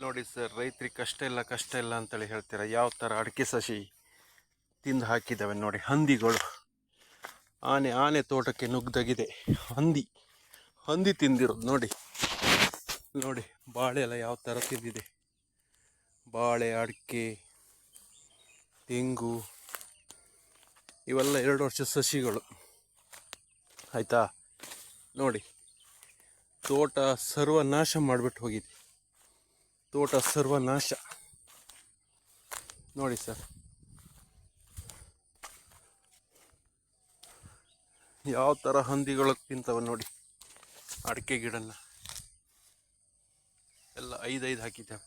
ನೋಡಿ ಸರ್, ರೈತರಿಗೆ ಕಷ್ಟ ಇಲ್ಲ ಅಂತೇಳಿ ಹೇಳ್ತೀರಾ. ಯಾವ ಥರ ಅಡಿಕೆ ಸಸಿ ತಿಂದು ಹಾಕಿದ್ದಾವೆ ನೋಡಿ ಹಂದಿಗಳು. ಆನೆ ತೋಟಕ್ಕೆ ನುಗ್ಗದಾಗಿದೆ. ಹಂದಿ ತಿಂದಿರೋದು ನೋಡಿ. ಬಾಳೆ ಎಲ್ಲ ಯಾವ ಥರ ತಿಂದಿದೆ. ಬಾಳೆ, ಅಡಿಕೆ, ತೆಂಗು ಇವೆಲ್ಲ 2 ವರ್ಷ ಸಸಿಗಳು ಆಯಿತಾ. ನೋಡಿ, ತೋಟ ಸರ್ವನಾಶ ಮಾಡಿಬಿಟ್ಟು ಹೋಗಿದೆ. ತೋಟ ಸರ್ವನಾಶ ನೋಡಿ ಸರ್. ಯಾವ ಥರ ಹಂದಿಗಳು ತಿಂತವೆ ನೋಡಿ. ಅಡಿಕೆ ಗಿಡನ ಎಲ್ಲ 5 ಹಾಕಿದ್ದೇವೆ.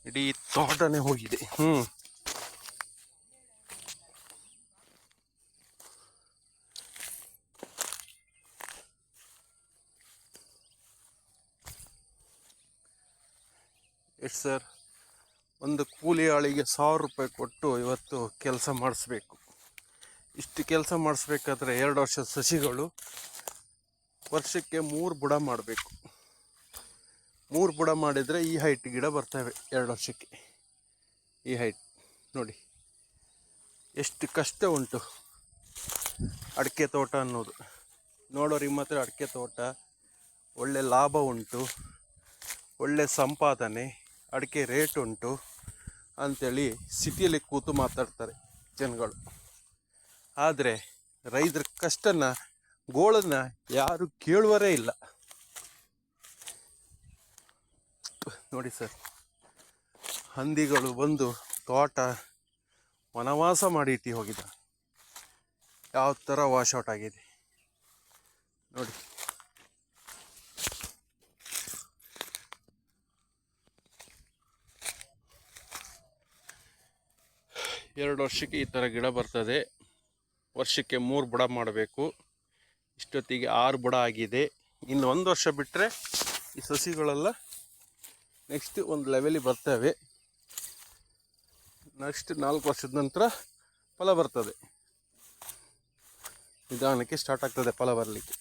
ಇಡೀ ತೋಟನೇ ಹೋಗಿದೆ. ಎಷ್ಟು ಸರ್, ಒಂದು ಕೂಲಿ ಆಳಿಗೆ 1000 ರೂಪಾಯಿ ಕೊಟ್ಟು ಇವತ್ತು ಕೆಲಸ ಮಾಡಿಸ್ಬೇಕು. ಇಷ್ಟು ಕೆಲಸ ಮಾಡಿಸ್ಬೇಕಾದ್ರೆ 2 ವರ್ಷದ ಸಸಿಗಳು ವರ್ಷಕ್ಕೆ 3 ಬುಡ ಮಾಡಬೇಕು. 3 ಬುಡ ಮಾಡಿದರೆ ಈ ಹೈಟ್ ಗಿಡ ಬರ್ತವೆ 2 ವರ್ಷಕ್ಕೆ. ಈ ಹೈಟ್ ನೋಡಿ ಎಷ್ಟು ಕಷ್ಟ ಉಂಟು ಅಡಿಕೆ ತೋಟ ಅನ್ನೋದು. ನೋಡೋರಿಗೆ ಮಾತ್ರ ಅಡಿಕೆ ತೋಟ ಒಳ್ಳೆ ಲಾಭ ಉಂಟು, ಒಳ್ಳೆ ಸಂಪಾದನೆ, ಅಡಿಕೆ ರೇಟ್ ಉಂಟು ಅಂಥೇಳಿ ಸಿಟಿಯಲ್ಲಿ ಕೂತು ಮಾತಾಡ್ತಾರೆ ಜನಗಳು. ಆದರೆ ರೈತರ ಕಷ್ಟನ, ಗೋಳನ್ನು ಯಾರು ಕೇಳುವರೇ ಇಲ್ಲ ನೋಡಿ ಸರ್. ಹಂದಿಗಳು ಬಂದು ತೋಟ ವನವಾಸ ಮಾಡಿ ಇಟ್ಟು ಹೋಗಿದ. ಯಾವ ಥರ ವಾಶೌಟ್ ಆಗಿದೆ ನೋಡಿ. 2 ವರ್ಷಕ್ಕೆ ಈ ಥರ ಗಿಡ ಬರ್ತದೆ. ವರ್ಷಕ್ಕೆ 3 ಬುಡ ಮಾಡಬೇಕು. ಇಷ್ಟೊತ್ತಿಗೆ 6 ಬುಡ ಆಗಿದೆ. ಇನ್ನು 1 ವರ್ಷ ಬಿಟ್ಟರೆ ಈ ಸಸಿಗಳೆಲ್ಲ ನೆಕ್ಸ್ಟ್ ಒಂದು ಲೆವೆಲಿಗೆ ಬರ್ತವೆ. ನೆಕ್ಸ್ಟ್ 4 ವರ್ಷದ ನಂತರ ಫಲ ಬರ್ತದೆ. ನಿಧಾನಕ್ಕೆ ಸ್ಟಾರ್ಟ್ ಆಗ್ತದೆ ಫಲ ಬರಲಿಕ್ಕೆ.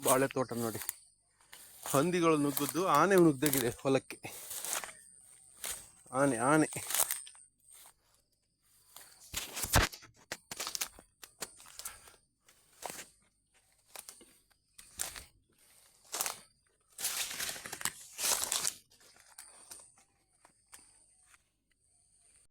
ಬಾಳೆ ತೋಟ ನೋಡಿ, ಹಂದಿಗಳು ನುಗ್ಗಿದ್ದು, ಆನೆ ನುಗ್ಗದಾಗಿದೆ ಹೊಲಕ್ಕೆ. ಆನೆ